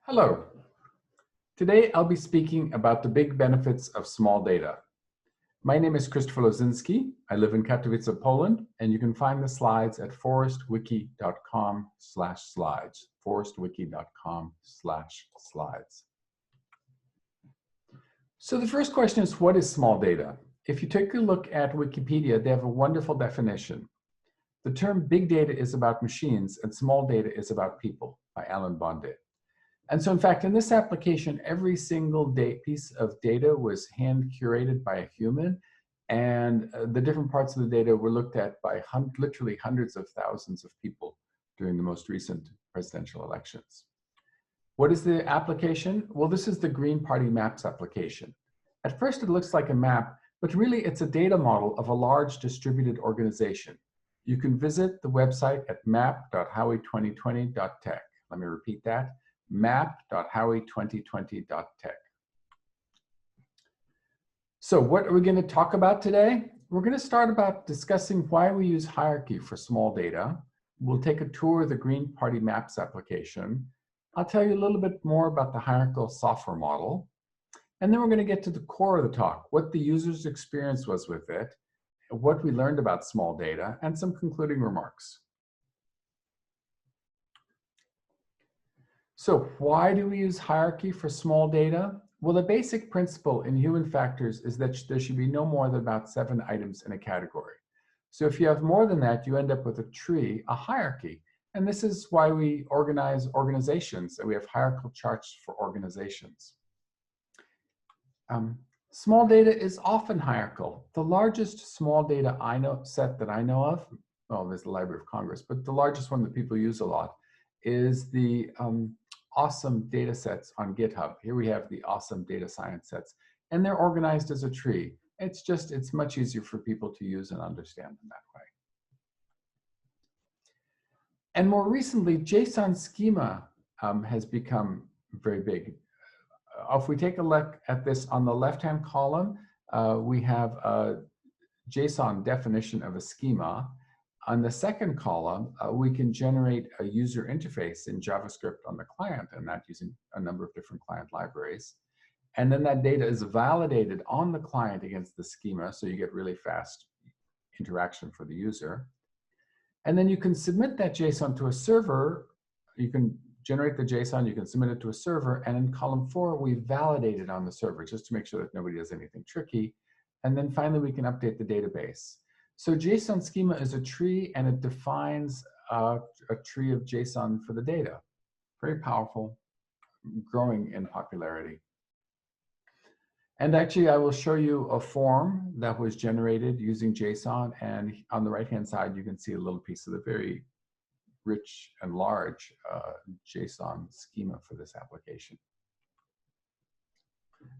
Hello. Today I'll be speaking about the big benefits of small data. My name is Christopher Lozinski. I live in Katowice, Poland, and you can find the slides at forestwiki.com/slides. forestwiki.com/slides. So the first question is, what is small data? If you take a look at Wikipedia, they have a wonderful definition. The term big data is about machines and small data is about people, by Alan Bondet. And so in fact, in this application, every single piece of data was hand curated by a human, and the different parts of the data were looked at by literally hundreds of thousands of people during the most recent presidential elections. What is the application? Well, this is the Green Party Maps application. At first, it looks like a map, but really it's a data model of a large distributed organization. You can visit the website at map.howie2020.tech. Let me repeat that. map.howie2020.tech. So what are we going to talk about today? We're going to start about discussing why we use hierarchy for small data. We'll take a tour of the Green Party Maps application. I'll tell you a little bit more about the hierarchical software model. And then we're going to get to the core of the talk, what the user's experience was with it, what we learned about small data, and some concluding remarks. So why do we use hierarchy for small data? Well, the basic principle in human factors is that there should be no more than about 7 items in a category. So if you have more than that, you end up with a tree, a hierarchy. And this is why we organize organizations, and we have hierarchical charts for organizations. Small data is often hierarchical. The largest small data set that I know of, well, there's the Library of Congress, but the largest one that people use a lot is the awesome data sets on GitHub. Here we have the awesome data science sets, and they're organized as a tree. It's much easier for people to use and understand them that way. And more recently, JSON schema has become very big. If we take a look at this on the left-hand column, we have a JSON definition of a schema. On the second column, we can generate a user interface in JavaScript on the client, and that using a number of different client libraries. And then that data is validated on the client against the schema, so you get really fast interaction for the user. And then you can submit that JSON to a server. You can generate the JSON, you can submit it to a server, and in column 4, we validate it on the server just to make sure that nobody does anything tricky. And then finally, we can update the database. So JSON schema is a tree, and it defines a tree of JSON for the data. Very powerful, growing in popularity. And actually, I will show you a form that was generated using JSON, and on the right-hand side, you can see a little piece of the very rich and large JSON schema for this application.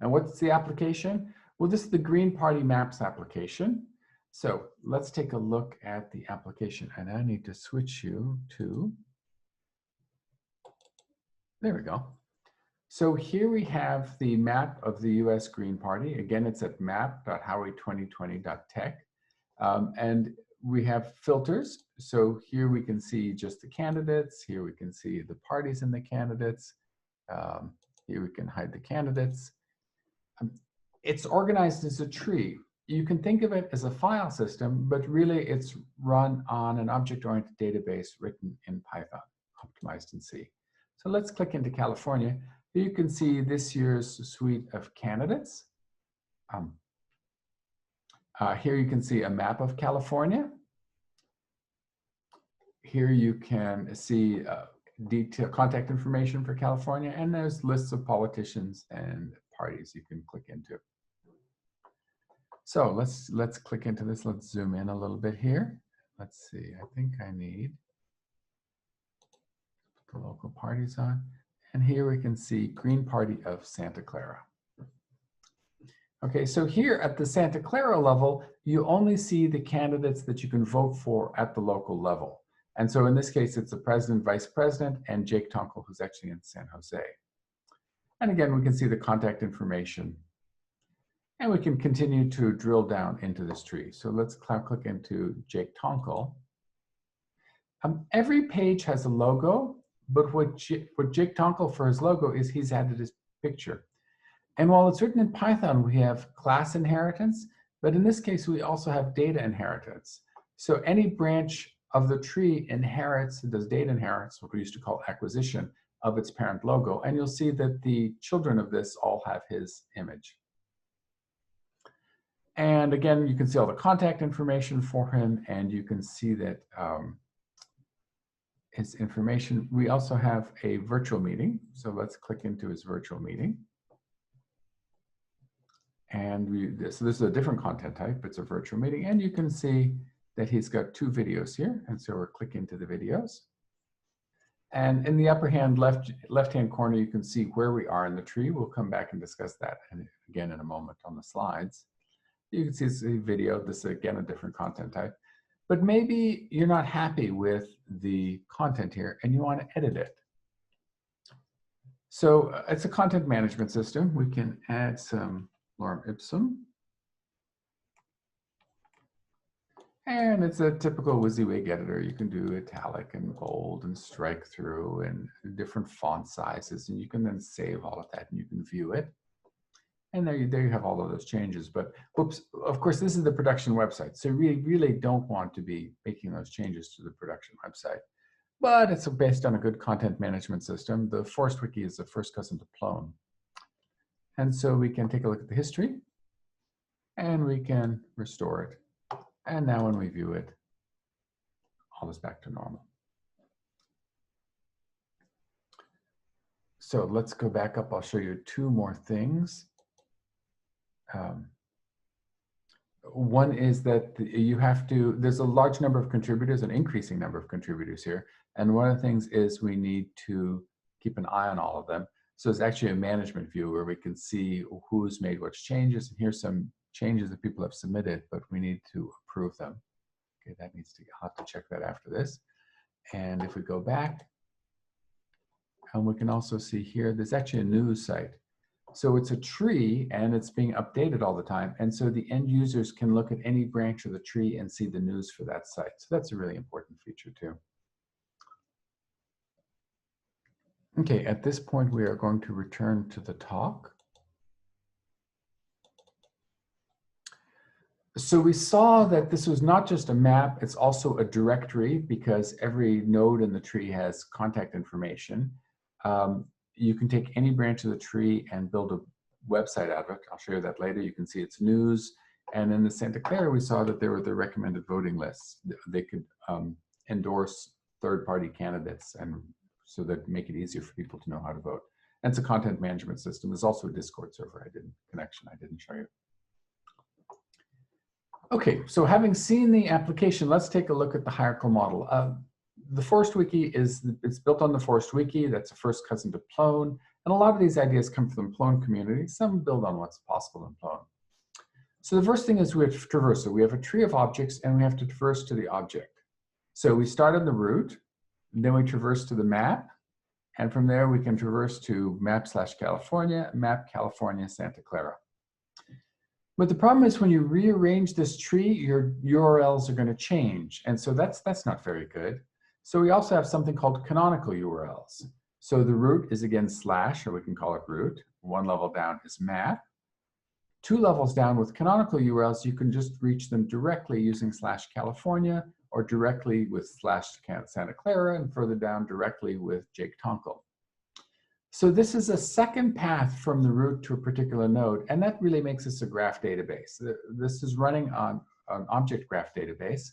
And what's the application? Well, this is the Green Party Maps application. So let's take a look at the application, and I need to switch you to, there we go. So here we have the map of the US Green Party. Again, it's at map.howie2020.tech. And we have filters. So here we can see just the candidates. Here we can see the parties and the candidates. Here we can hide the candidates. It's organized as a tree. You can think of it as a file system, but really it's run on an object-oriented database written in Python, optimized in C. So let's click into California. Here you can see this year's suite of candidates. Here you can see a map of California. Here you can see detailed contact information for California, and there's lists of politicians and parties you can click into. So let's click into this. Let's zoom in a little bit here. Let's see, I think I need the local parties on. And here we can see Green Party of Santa Clara. Okay, so here at the Santa Clara level, you only see the candidates that you can vote for at the local level. And so in this case, it's the president, vice president, and Jake Tonkel, who's actually in San Jose. And again, we can see the contact information. And we can continue to drill down into this tree. So let's click into Jake Tonkel. Every page has a logo, But what Jake Tonkel for his logo is he's added his picture. And while it's written in Python, we have class inheritance, but in this case, we also have data inheritance. So any branch of the tree inherits, does data inheritance, what we used to call acquisition of its parent logo. And you'll see that the children of this all have his image. And again, you can see all the contact information for him, and you can see that his information. We also have a virtual meeting. So let's click into his virtual meeting. And so this is a different content type. It's a virtual meeting. And you can see that he's got 2 videos here. And so we're clicking to the videos. And in the upper hand left-hand corner, you can see where we are in the tree. We'll come back and discuss that again in a moment on the slides. You can see it's a video. This is, again, a different content type. But maybe you're not happy with the content here and you want to edit it. So it's a content management system. We can add some lorem ipsum. And it's a typical WYSIWYG editor. You can do italic and bold and strike through and different font sizes. And you can then save all of that and you can view it. And there you have all of those changes. But oops, of course, this is the production website. So we really don't want to be making those changes to the production website. But it's based on a good content management system. The Forest Wiki is the first cousin to Plone. And so we can take a look at the history and we can restore it. And now when we view it, all is back to normal. So let's go back up. I'll show you 2 more things. One is that you have to, there's a large number of contributors, an increasing number of contributors here. And one of the things is we need to keep an eye on all of them. So it's actually a management view where we can see who's made which changes. And here's some changes that people have submitted, but we need to approve them. Okay, that needs to, I'll have to check that after this. And if we go back, and we can also see here, there's actually a news site. So it's a tree and it's being updated all the time. And so the end users can look at any branch of the tree and see the news for that site. So that's a really important feature too. Okay, at this point, we are going to return to the talk. So we saw that this was not just a map, it's also a directory because every node in the tree has contact information. You can take any branch of the tree and build a website out of it. I'll show you that later. You can see its news. And in the Santa Clara, we saw that there were the recommended voting lists. They could endorse third-party candidates, and so that make it easier for people to know how to vote. And it's a content management system. There's also a Discord server connection I didn't show you. Okay, so having seen the application, let's take a look at the hierarchical model. The Forest Wiki it's built on the Forest Wiki. That's a first cousin to Plone. And a lot of these ideas come from the Plone community. Some build on what's possible in Plone. So the first thing is we have to traverse it. We have a tree of objects and we have to traverse to the object. So we start on the root, and then we traverse to the map. And from there we can traverse to map/California, map California, Santa Clara. But the problem is when you rearrange this tree, your URLs are going to change. And so that's not very good. So we also have something called canonical URLs. So the root is again /, or we can call it root. 1 level down is map. 2 levels down with canonical URLs, you can just reach them directly using /California or directly with /Santa Clara, and further down directly with Jake Tonkel. So this is a second path from the root to a particular node, and that really makes this a graph database. This is running on an object graph database.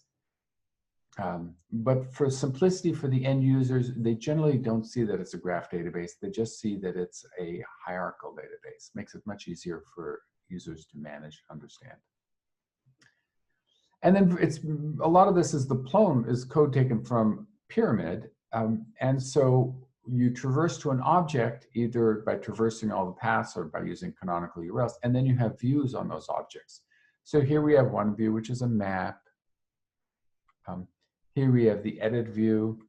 But for simplicity for the end users, they generally don't see that it's a graph database. They just see that it's a hierarchical database. Makes it much easier for users to manage, understand. And then a lot of this is the Plone is code taken from Pyramid. And so you traverse to an object either by traversing all the paths or by using canonical URLs, and then you have views on those objects. So here we have one view, which is a map. Here we have the edit view.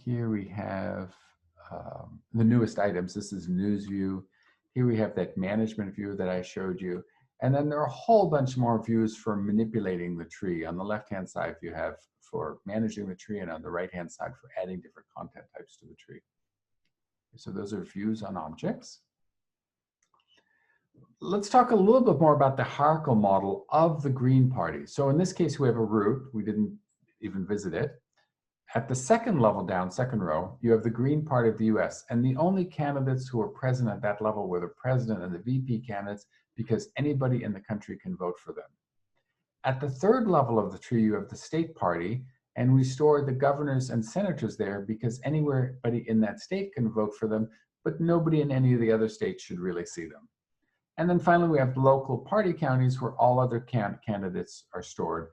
Here we have the newest items. This is news view. Here we have that management view that I showed you. And then there are a whole bunch more views for manipulating the tree. On the left-hand side, you have for managing the tree, and on the right-hand side for adding different content types to the tree. So those are views on objects. Let's talk a little bit more about the hierarchical model of the Green Party. So in this case, we have a root. We didn't even visit it. At the second level down, second row, you have the Green Party of the US. And the only candidates who are present at that level were the president and the VP candidates, because anybody in the country can vote for them. At the third level of the tree, you have the state party, and we store the governors and senators there because anybody in that state can vote for them, but nobody in any of the other states should really see them. And then finally, we have local party counties where all other candidates are stored,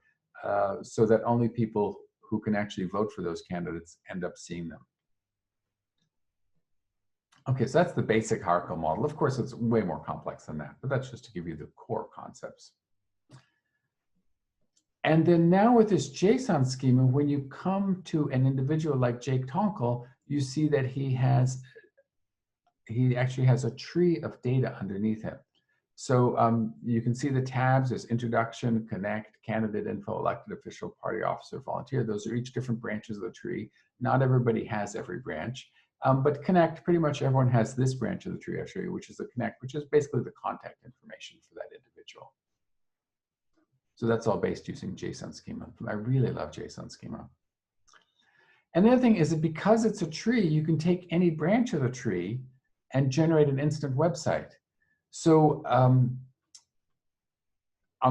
so that only people who can actually vote for those candidates end up seeing them. Okay, so that's the basic hierarchical model. Of course, it's way more complex than that, but that's just to give you the core concepts. And then now with this JSON schema, when you come to an individual like Jake Tonkel, you see that he actually has a tree of data underneath him. So you can see the tabs. There's introduction, connect, candidate info, elected official, party officer, volunteer. Those are each different branches of the tree. Not everybody has every branch, but connect, pretty much everyone has this branch of the tree I'll show you, which is the connect, which is basically the contact information for that individual. So that's all based using JSON schema. I really love JSON schema. And the other thing is that because it's a tree, you can take any branch of the tree and generate an instant website. So on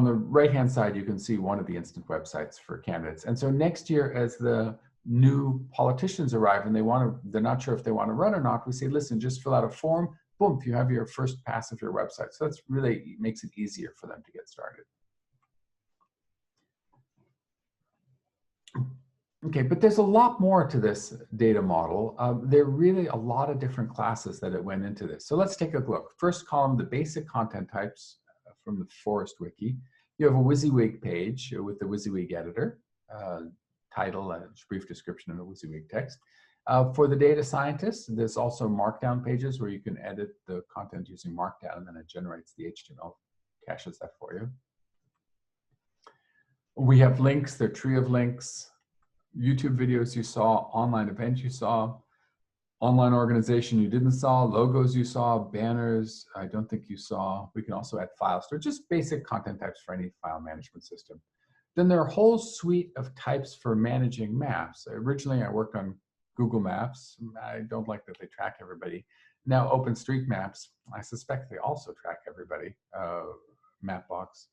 the right-hand side, you can see one of the instant websites for candidates. And so next year, as the new politicians arrive and they're not sure if they want to run or not, we say, listen, just fill out a form. Boom, you have your first pass of your website. So that's really makes it easier for them to get started. Okay, but there's a lot more to this data model. There are really a lot of different classes that it went into this. So let's take a look. First column, the basic content types from the Forest Wiki. You have a WYSIWYG page with the WYSIWYG editor, title, and a brief description of the WYSIWYG text. For the data scientists, there's also markdown pages where you can edit the content using markdown, and then it generates the HTML, caches that for you. We have links, the tree of links, YouTube videos you saw, online events you saw, online organization you didn't saw, logos you saw, banners I don't think you saw. We can also add files. So just basic content types for any file management system. Then there are a whole suite of types for managing maps. Originally, I worked on Google Maps. I don't like that they track everybody. Now OpenStreetMaps, I suspect they also track everybody, Mapbox.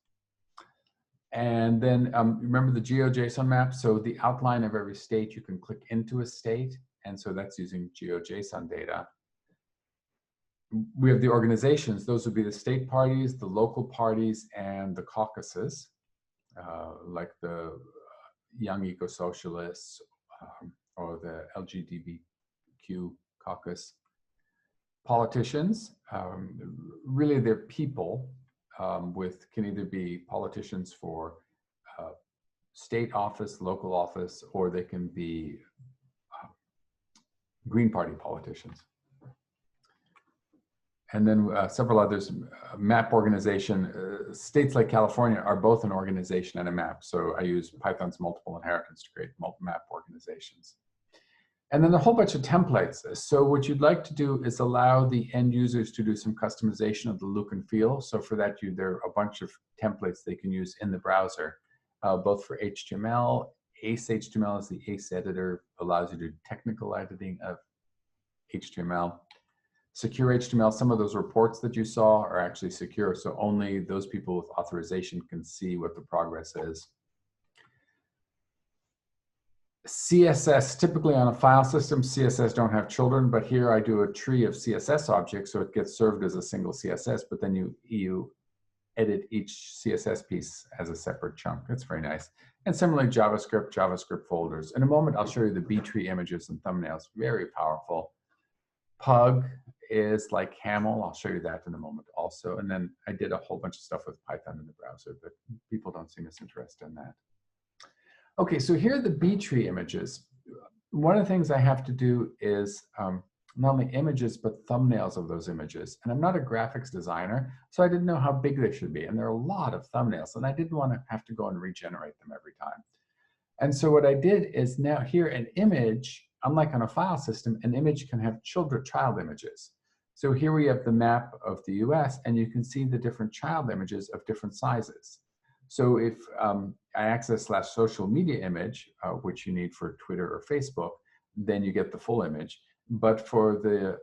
And then remember the GeoJSON map? So the outline of every state, you can click into a state. And so that's using GeoJSON data. We have the organizations. Those would be the state parties, the local parties, and the caucuses, like the Young Eco-Socialists or the LGBTQ caucus. Politicians, really they're people. Can either be politicians for state office, local office, or they can be Green Party politicians. And then several others, map organization. States like California are both an organization and a map. So I use Python's multiple inheritance to create map organizations. And then a whole bunch of templates. So what you'd like to do is allow the end users to do some customization of the look and feel. So for that, there are a bunch of templates they can use in the browser, both for HTML. ACE HTML is the ACE editor, allows you to do technical editing of HTML. Secure HTML, some of those reports that you saw are actually secure. So only those people with authorization can see what the progress is. CSS, typically on a file system, CSS don't have children, but here I do a tree of CSS objects, so it gets served as a single CSS, but then you edit each CSS piece as a separate chunk. That's very nice. And similarly, JavaScript folders. In a moment, I'll show you the B-tree images and thumbnails, very powerful. Pug is like Haml, I'll show you that in a moment also. And then I did a whole bunch of stuff with Python in the browser, but people don't seem as interested in that. Okay, so here are the B-tree images. One of the things I have to do is not only images, but thumbnails of those images. And I'm not a graphics designer, so I didn't know how big they should be. And there are a lot of thumbnails, and I didn't want to have to go and regenerate them every time. And so what I did is now here an image, unlike on a file system, an image can have child images. So here we have the map of the US, and you can see the different child images of different sizes. So if I access /social media image, which you need for Twitter or Facebook, then you get the full image. But for the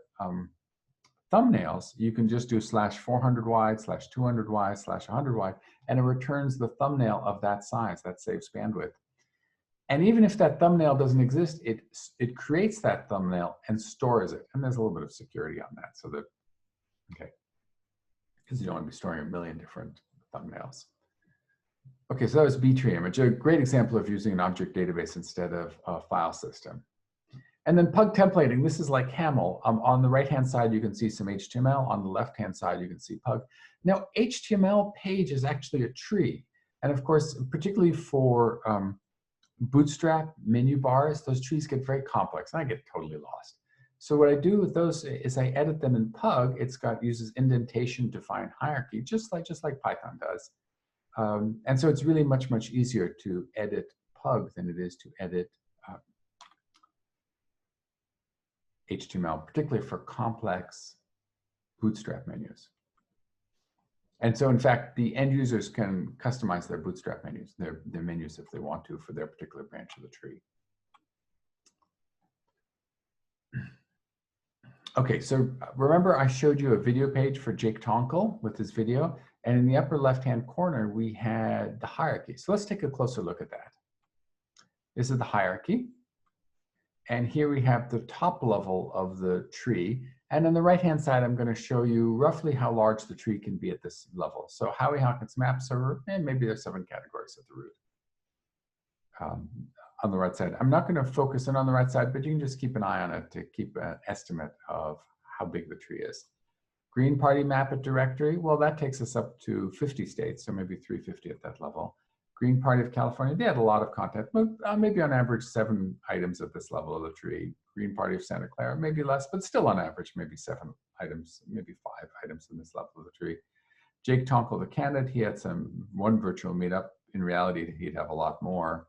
thumbnails, you can just do /400 wide, /200 wide, /100 wide, and it returns the thumbnail of that size. That saves bandwidth. And even if that thumbnail doesn't exist, it creates that thumbnail and stores it. And there's a little bit of security on that, so that, okay, because you don't want to be storing a million different thumbnails. Okay, so that was B-tree image, a great example of using an object database instead of a file system. And then Pug templating, this is like Haml. On the right-hand side, you can see some HTML. On the left-hand side, you can see Pug. Now, HTML page is actually a tree. And of course, particularly for Bootstrap menu bars, those trees get very complex, and I get totally lost. So what I do with those is I edit them in Pug. It's uses indentation to find hierarchy, just like Python does. And so it's really much easier to edit Pug than it is to edit HTML, particularly for complex Bootstrap menus. And so, in fact, the end users can customize their Bootstrap menus, their menus if they want to for their particular branch of the tree. Okay, so remember I showed you a video page for Jake Tonkel with his video, and in the upper left-hand corner, we had the hierarchy. So let's take a closer look at that. This is the hierarchy. And here we have the top level of the tree. And on the right-hand side, I'm going to show you roughly how large the tree can be at this level. So Howie Hawkins map server, and maybe there's 7 categories at the root. On the right side, I'm not going to focus in on the right side, but you can just keep an eye on it to keep an estimate of how big the tree is. Green Party map at directory, well, that takes us up to 50 states, so maybe 350 at that level. Green Party of California, they had a lot of content, but maybe on average 7 items at this level of the tree. Green Party of Santa Clara, maybe less, but still on average, maybe 7 items, maybe 5 items in this level of the tree. Jake Tonkel, the candidate, he had one virtual meetup. In reality, he'd have a lot more.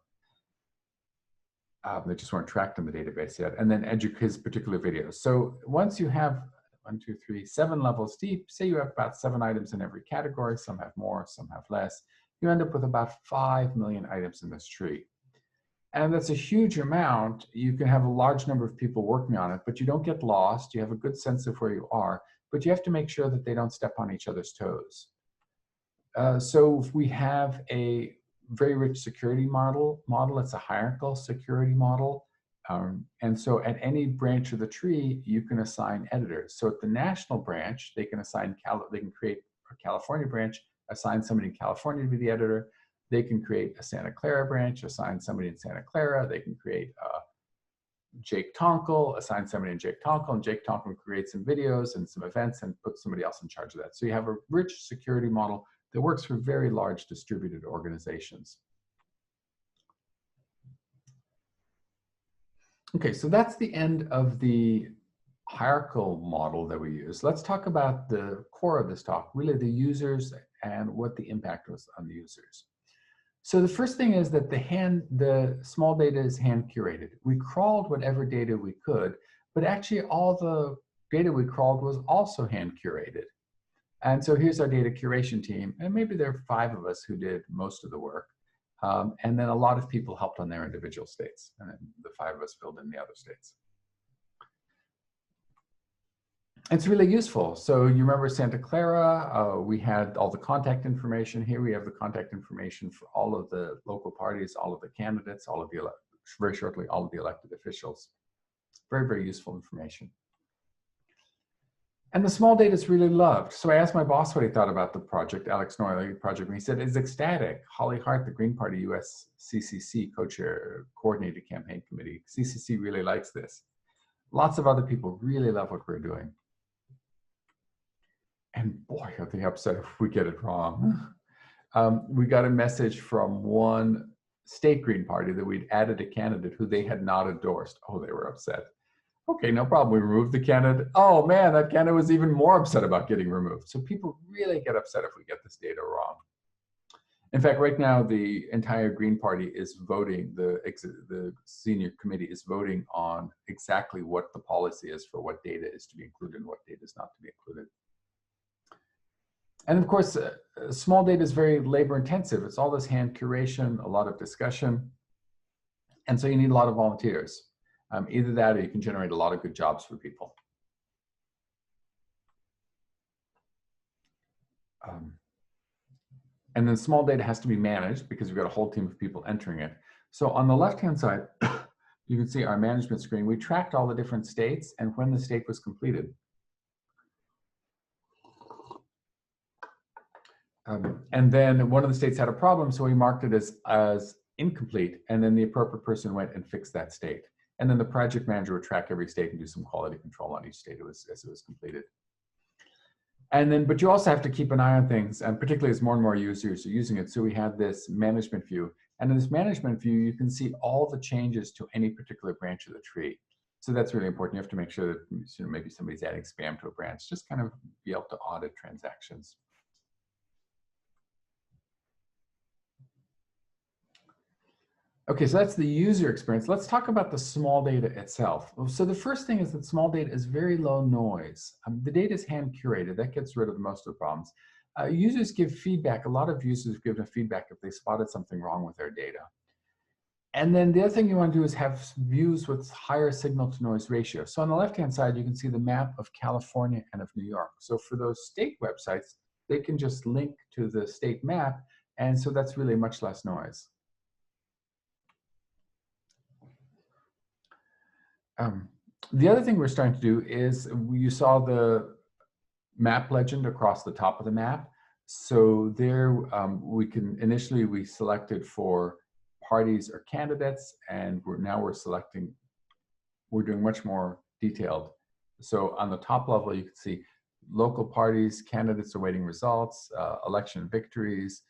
They just weren't tracked in the database yet. And then his particular videos. So once you have 7 levels deep, say you have about 7 items in every category, some have more, some have less, you end up with about 5 million items in this tree. And that's a huge amount. You can have a large number of people working on it, but you don't get lost. You have a good sense of where you are, but you have to make sure that they don't step on each other's toes. So if we have a very rich security model, it's a hierarchical security model. And so at any branch of the tree, you can assign editors. So at the national branch, they can create a California branch, assign somebody in California to be the editor. They can create a Santa Clara branch, assign somebody in Santa Clara. They can create Jake Tonkel, assign somebody in Jake Tonkel, and Jake Tonkel can create some videos and some events and put somebody else in charge of that. So you have a rich security model that works for very large distributed organizations. Okay, so that's the end of the hierarchical model that we use. Let's talk about the core of this talk, really the users and what the impact was on the users. So the first thing is that the small data is hand curated. We crawled whatever data we could, but actually all the data we crawled was also hand curated. And so here's our data curation team, and maybe there are 5 of us who did most of the work. And then a lot of people helped on their individual states, and then the 5 of us filled in the other states. It's really useful. So you remember Santa Clara, we had all the contact information. Here we have the contact information for all of the local parties, all of the candidates, very shortly, all of the elected officials. Very, very useful information. And the small data is really loved. So I asked my boss what he thought about the project, Alex Noy project, and he said, it's ecstatic. Holly Hart, the Green Party US CCC co-chair coordinated campaign committee, CCC really likes this. Lots of other people really love what we're doing. And boy, are they upset if we get it wrong. We got a message from one state Green Party that we'd added a candidate who they had not endorsed. Oh, they were upset. Okay, no problem. We removed the candidate. Oh man, that candidate was even more upset about getting removed. So people really get upset if we get this data wrong. In fact, right now, the entire Green Party is voting, the senior committee is voting on exactly what the policy is for what data is to be included and what data is not to be included. And of course, small data is very labor intensive. It's all this hand curation, a lot of discussion. And so you need a lot of volunteers. Either that or you can generate a lot of good jobs for people. And then small data has to be managed because we've got a whole team of people entering it. So on the left-hand side, you can see our management screen. We tracked all the different states and when the state was completed. And then one of the states had a problem, so we marked it as incomplete, and then the appropriate person went and fixed that state. And then the project manager would track every state and do some quality control on each state as it was completed. And then, but you also have to keep an eye on things, and particularly as more and more users are using it. So we had this management view. And in this management view, you can see all the changes to any particular branch of the tree. So that's really important. You have to make sure that maybe somebody's adding spam to a branch, just kind of be able to audit transactions. Okay, so that's the user experience. Let's talk about the small data itself. So the first thing is that small data is very low noise. The data is hand curated. That gets rid of most of the problems. Users give feedback. A lot of users give feedback if they spotted something wrong with their data. And then the other thing you want to do is have views with higher signal to noise ratio. So on the left-hand side, you can see the map of California and of New York. So for those state websites, they can just link to the state map. And so that's really much less noise. The other thing we're starting to do is, you saw the map legend across the top of the map. So there initially we selected for parties or candidates, and we're doing much more detailed. So on the top level, you can see local parties, candidates awaiting results, election victories,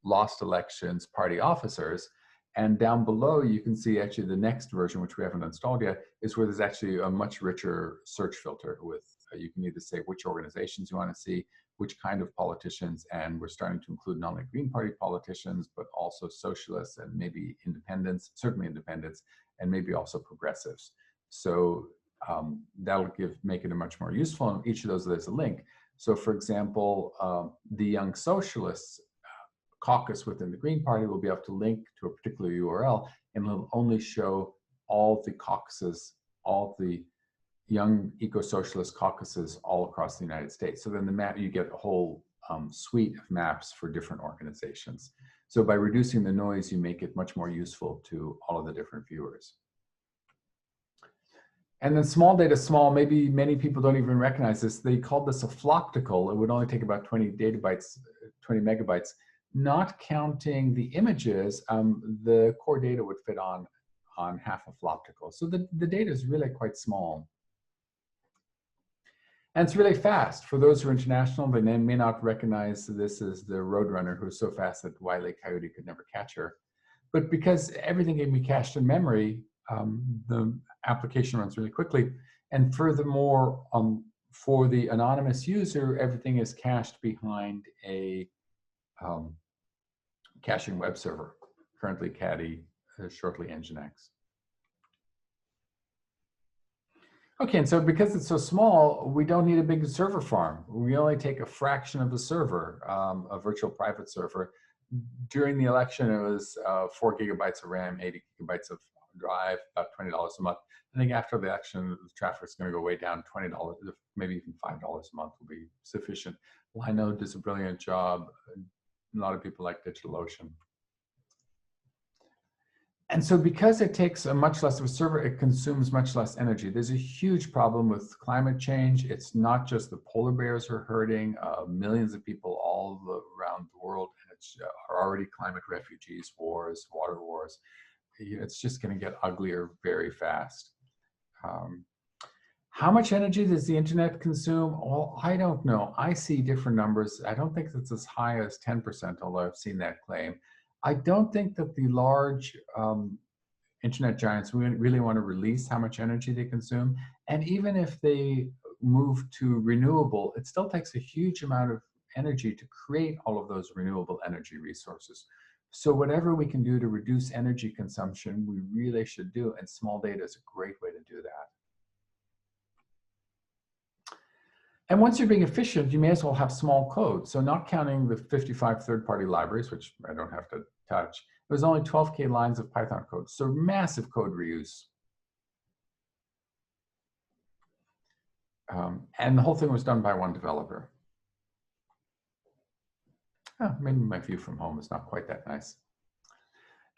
lost elections, party officers. And down below, you can see actually the next version, which we haven't installed yet, is where there's actually a much richer search filter with, you can either say which organizations you want to see, which kind of politicians, and we're starting to include not only Green Party politicians, but also socialists and maybe independents, certainly independents, and maybe also progressives. So that'll make it a much more useful, and each of those there's a link. So for example, the Young Socialists caucus within the Green Party will be able to link to a particular URL, and it'll only show all the caucuses, all the young eco-socialist caucuses all across the United States. So then the map, you get a whole suite of maps for different organizations. So by reducing the noise, you make it much more useful to all of the different viewers. And then small data, maybe many people don't even recognize this. They called this a floptical. It would only take about 20 megabytes. Not counting the images, the core data would fit on half a floptical. So the data is really quite small. And it's really fast. For those who are international, they may not recognize this as the Roadrunner, who's so fast that Wile E. Coyote could never catch her. But because everything can be cached in memory, the application runs really quickly. And furthermore, for the anonymous user, everything is cached behind a caching web server, currently Caddy, shortly Nginx. Okay, and so because it's so small, we don't need a big server farm. We only take a fraction of the server, a virtual private server. During the election, it was 4 gigabytes of RAM, 80 gigabytes of drive, about $20 a month. I think after the election, the traffic's going to go way down, $20, maybe even $5 a month will be sufficient. Linode does a brilliant job. A lot of people like DigitalOcean. And so because it takes a much less of a server, it consumes much less energy. There's a huge problem with climate change. It's not just the polar bears are hurting, millions of people all around the world are already climate refugees, wars, water wars. It's just going to get uglier very fast. How much energy does the internet consume? Well, I don't know. I see different numbers. I don't think it's as high as 10%, although I've seen that claim. I don't think that the large internet giants really want to release how much energy they consume. And even if they move to renewable, it still takes a huge amount of energy to create all of those renewable energy resources. So whatever we can do to reduce energy consumption, we really should do, and small data is a great way to do that. And once you're being efficient, you may as well have small code. So not counting the 55 third-party libraries, which I don't have to touch, there's only 12K lines of Python code. So massive code reuse. And the whole thing was done by one developer. Oh, maybe my view from home is not quite that nice.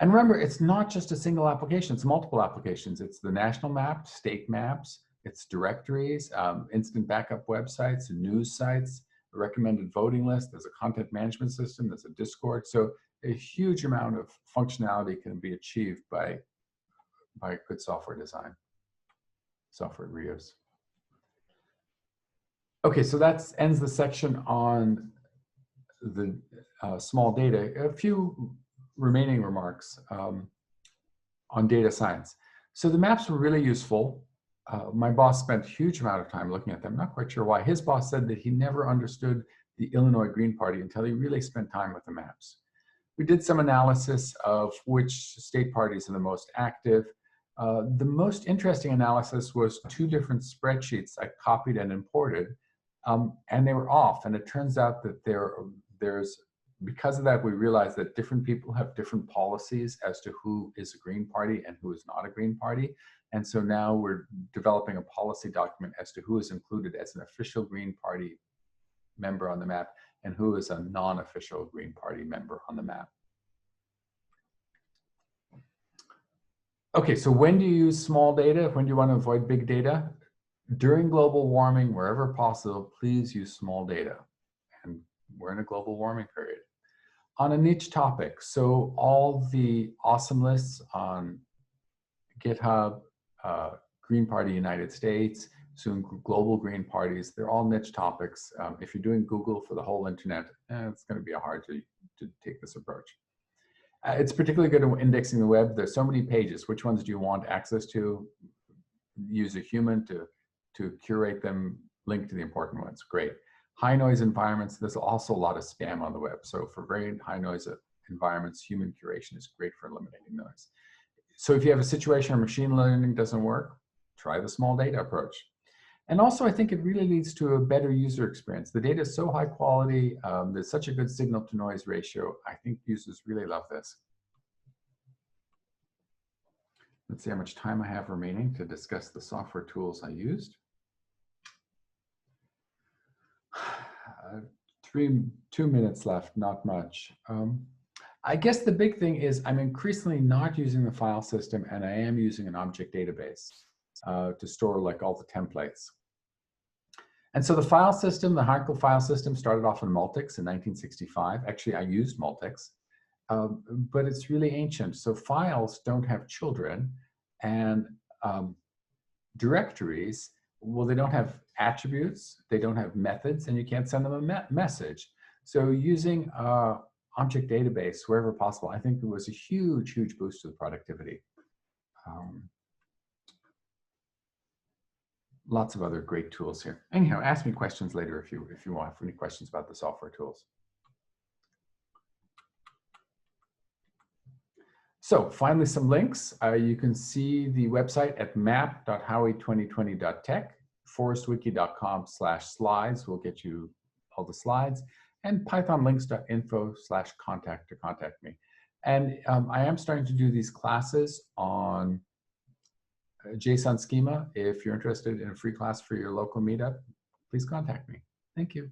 And remember, it's not just a single application, it's multiple applications. It's the national map, state maps, it's directories, instant backup websites, news sites, a recommended voting list, there's a content management system, there's a Discord. So a huge amount of functionality can be achieved by good software design, software reuse. Okay, so that ends the section on the small data. A few remaining remarks on data science. So the maps were really useful. My boss spent a huge amount of time looking at them. Not quite sure why. His boss said that he never understood the Illinois Green Party until he really spent time with the maps. We did some analysis of which state parties are the most active. The most interesting analysis was 2 different spreadsheets I copied and imported, and they were off. And it turns out that because of that, we realized that different people have different policies as to who is a Green Party and who is not a Green Party. And so now we're developing a policy document as to who is included as an official Green Party member on the map and who is a non-official Green Party member on the map. Okay, so when do you use small data? When do you want to avoid big data? During global warming, wherever possible, please use small data. And we're in a global warming period. On a niche topic, so all the awesome lists on GitHub, Green Party United States, soon global Green Parties, they're all niche topics. If you're doing Google for the whole internet, it's going to be hard to take this approach. It's particularly good at indexing the web. There's so many pages. Which ones do you want access to? Use a human to curate them, link to the important ones. Great. High noise environments, there's also a lot of spam on the web. So for very high noise environments, human curation is great for eliminating noise. So if you have a situation where machine learning doesn't work, try the small data approach. And also, I think it really leads to a better user experience. The data is so high quality, there's such a good signal to noise ratio. I think users really love this. Let's see how much time I have remaining to discuss the software tools I used. 2 minutes left, not much. I guess the big thing is I'm increasingly not using the file system, and I am using an object database to store like all the templates. And so the file system, the hierarchical file system, started off in Multics in 1965. Actually, I used Multics, but it's really ancient. So files don't have children, and directories, well, they don't have attributes, they don't have methods, and you can't send them a message. So using object database wherever possible, I think it was a huge, huge boost to the productivity. Lots of other great tools here. Anyhow, ask me questions later if you want any questions about the software tools. So finally, some links. You can see the website at map.howie2020.tech. forestwiki.com/slides will get you all the slides, and pythonlinks.info/contact to contact me. And I am starting to do these classes on JSON schema. If you're interested in a free class for your local meetup, please contact me. Thank you.